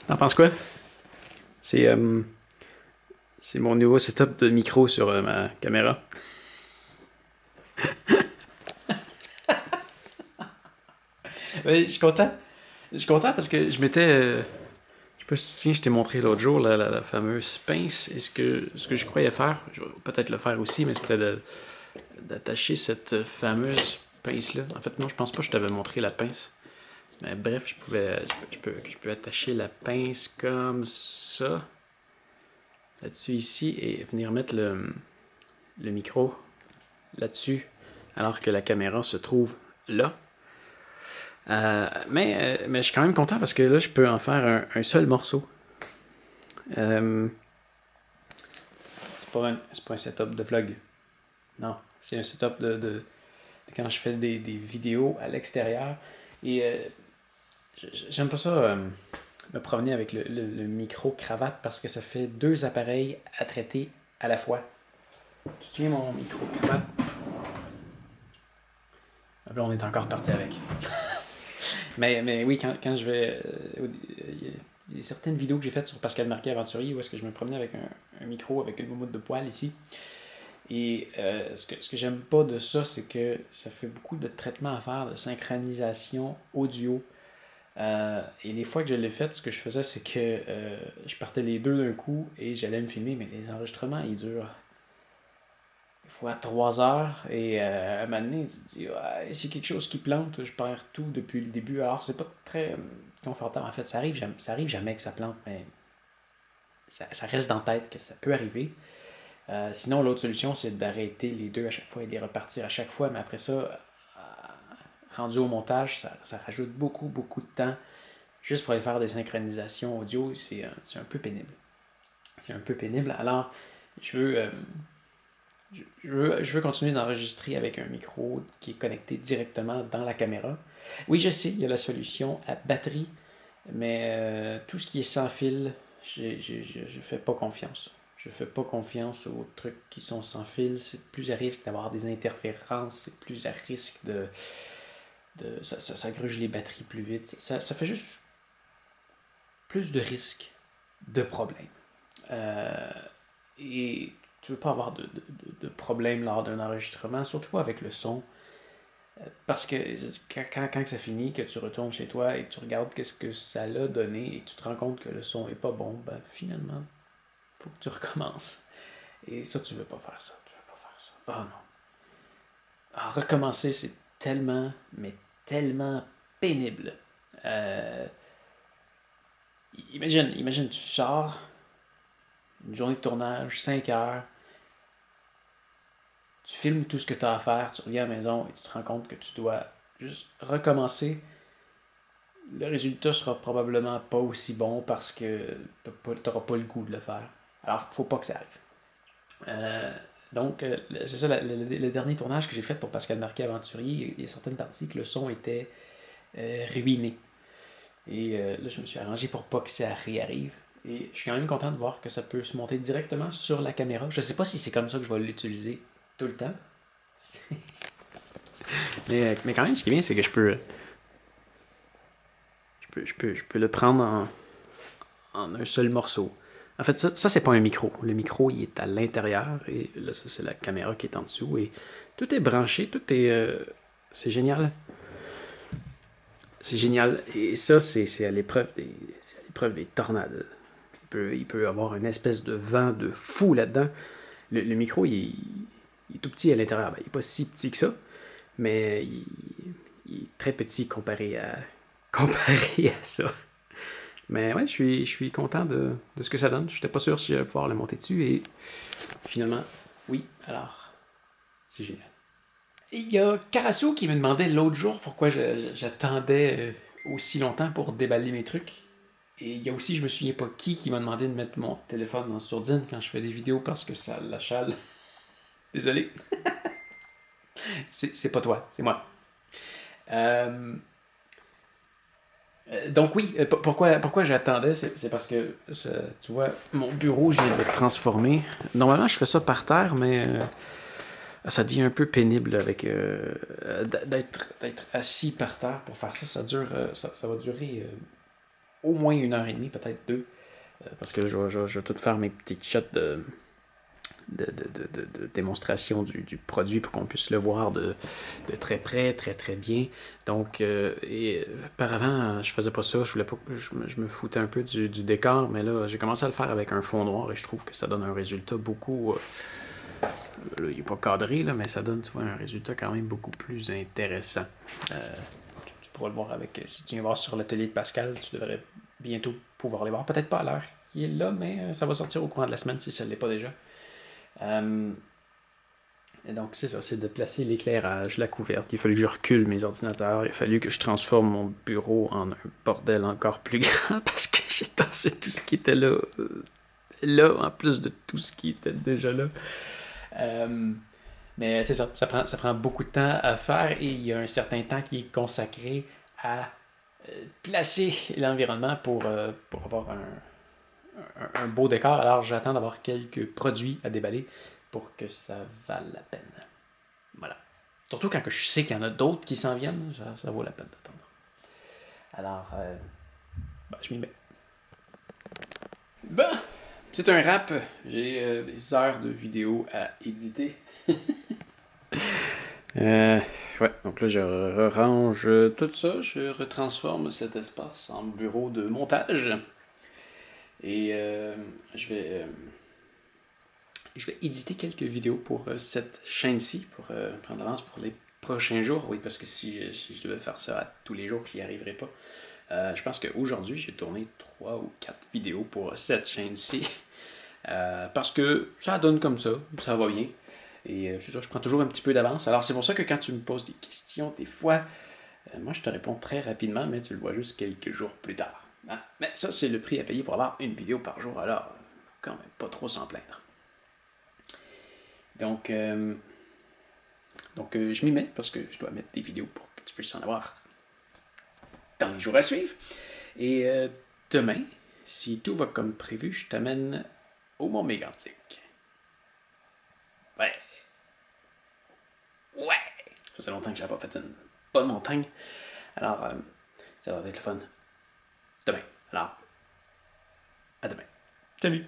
T'en penses quoi? C'est c'est mon nouveau setup de micro sur ma caméra. Oui, je suis content. Je suis content parce que je m'étais... je sais pas si je t'ai montré l'autre jour la fameuse pince. Et ce que je croyais faire, je vais peut-être le faire aussi, mais c'était d'attacher cette fameuse pince-là. En fait, non, je pense pas que je t'avais montré la pince. Mais bref, je peux attacher la pince comme ça, là-dessus ici, et venir mettre le micro là-dessus, alors que la caméra se trouve là. Mais je suis quand même content parce que là, je peux en faire un seul morceau. C'est pas un setup de vlog. Non, c'est un setup de quand je fais des vidéos à l'extérieur. Et j'aime pas ça me promener avec le micro-cravate parce que ça fait deux appareils à traiter à la fois. Tu tiens mon micro-cravate? Là, on est encore parti avec. mais oui, quand je vais... il y a certaines vidéos que j'ai faites sur Pascal Marquet Aventurier où est-ce que je me promenais avec un micro avec une moumoute de poil ici. Et ce que j'aime pas de ça, c'est que ça fait beaucoup de traitements à faire, de synchronisation audio. Et les fois que je l'ai fait, ce que je faisais, c'est que je partais les deux d'un coup et j'allais me filmer, mais les enregistrements, ils durent des fois 3 heures. Et à un moment donné, tu te dis, ouais, c'est quelque chose qui plante, je perds tout depuis le début. Alors, c'est pas très confortable. En fait, ça arrive jamais que ça plante, mais ça reste dans la tête que ça peut arriver. Sinon, l'autre solution, c'est d'arrêter les deux à chaque fois et de les repartir à chaque fois. Mais après ça, rendu au montage, ça rajoute beaucoup de temps. Juste pour aller faire des synchronisations audio, c'est un peu pénible. C'est un peu pénible. Alors, je veux continuer d'enregistrer avec un micro qui est connecté directement dans la caméra. Oui, je sais, il y a la solution à batterie, mais tout ce qui est sans fil, je fais pas confiance. Je fais pas confiance aux trucs qui sont sans fil. C'est plus à risque d'avoir des interférences, c'est plus à risque ça gruge les batteries plus vite. Ça fait juste plus de risques de problèmes. Et tu veux pas avoir de problème lors d'un enregistrement, surtout pas avec le son. Parce que quand ça finit, que tu retournes chez toi et que tu regardes qu'est-ce que ça l'a donné et que tu te rends compte que le son est pas bon, ben finalement, faut que tu recommences. Et ça, tu veux pas faire ça. Tu veux pas faire ça. Oh non. Alors, recommencer, c'est tellement, mais tellement pénible. Imagine, tu sors, une journée de tournage, 5 heures, tu filmes tout ce que tu as à faire, tu reviens à la maison et tu te rends compte que tu dois juste recommencer. Le résultat sera probablement pas aussi bon parce que tu n'auras pas le goût de le faire. Alors, faut pas que ça arrive. Donc, c'est ça, le dernier tournage que j'ai fait pour Pascal Marquet Aventurier, il y a certaines parties que le son était ruiné. Et là, je me suis arrangé pour pas que ça réarrive. Et je suis quand même content de voir que ça peut se monter directement sur la caméra. Je sais pas si c'est comme ça que je vais l'utiliser tout le temps. mais quand même, ce qui est bien, c'est que je peux le prendre en un seul morceau. En fait, ça c'est pas un micro. Le micro, il est à l'intérieur. Et là, ça, c'est la caméra qui est en dessous. Et tout est branché, tout est... c'est génial. C'est génial. Et ça, c'est à l'épreuve des tornades. Il peut y avoir une espèce de vent de fou là-dedans. Le micro, il est tout petit à l'intérieur. Ben, il n'est pas si petit que ça, mais il est très petit comparé à ça. Mais ouais, je suis content de ce que ça donne. Je n'étais pas sûr si j'allais pouvoir le monter dessus. Et finalement, oui. Alors, c'est génial. Il y a Karasu qui me demandait l'autre jour pourquoi j'attendais aussi longtemps pour déballer mes trucs. Et il y a aussi, je me souviens pas qui m'a demandé de mettre mon téléphone en sourdine quand je fais des vidéos parce que ça l'achale. Désolé. C'est pas toi, c'est moi. Donc oui, pourquoi j'attendais, c'est parce que, tu vois, mon bureau, je viens de le transformer. Normalement, je fais ça par terre, mais Ça devient un peu pénible avec d'être assis par terre pour faire ça. Ça va durer au moins 1 heure et demie, peut-être 2. Parce que je vais tout faire mes petites shots de démonstration du produit pour qu'on puisse le voir de très près, très très bien. Donc, auparavant, je faisais pas ça, je me foutais un peu du décor, mais là, j'ai commencé à le faire avec un fond noir et je trouve que ça donne un résultat beaucoup... là, il n'est pas cadré, là, mais ça donne, tu vois, un résultat quand même beaucoup plus intéressant. Tu pourras le voir avec... Si tu viens voir sur l'atelier de Pascal, tu devrais bientôt pouvoir les voir. Peut-être pas à l'heure qui est là, mais ça va sortir au courant de la semaine si ça ne l'est pas déjà. Et donc, c'est ça, c'est de placer l'éclairage, la couverte. Il a fallu que je recule mes ordinateurs. Il a fallu que je transforme mon bureau en un bordel encore plus grand parce que j'ai tassé tout ce qui était là, en plus de tout ce qui était déjà là. Mais c'est ça, ça prend beaucoup de temps à faire et il y a un certain temps qui est consacré à placer l'environnement pour avoir un beau décor. Alors j'attends d'avoir quelques produits à déballer pour que ça vale la peine. Voilà. Surtout quand je sais qu'il y en a d'autres qui s'en viennent, ça vaut la peine d'attendre. Alors, je m'y mets. Bon, c'est un wrap. J'ai des heures de vidéo à éditer. Ouais, donc là, je range tout ça. Je retransforme cet espace en bureau de montage. Et je vais éditer quelques vidéos pour cette chaîne-ci, pour prendre l'avance pour les prochains jours. Oui, parce que si je devais faire ça à tous les jours, je n'y arriverais pas. Je pense qu'aujourd'hui, j'ai tourné 3 ou 4 vidéos pour cette chaîne-ci. Parce que ça donne comme ça va bien. Et c'est ça, je prends toujours un petit peu d'avance. Alors c'est pour ça que quand tu me poses des questions, des fois, moi je te réponds très rapidement, mais tu le vois juste quelques jours plus tard. Hein? Mais ça, c'est le prix à payer pour avoir une vidéo par jour, alors quand même pas trop s'en plaindre. Donc, je m'y mets parce que je dois mettre des vidéos pour que tu puisses en avoir dans les jours à suivre. Et demain, si tout va comme prévu, je t'amène au Mont Mégantic. Ouais. Ça fait longtemps que je n'avais pas fait une bonne montagne. Alors, ça va être le fun. Demain. Alors, à demain. Salut!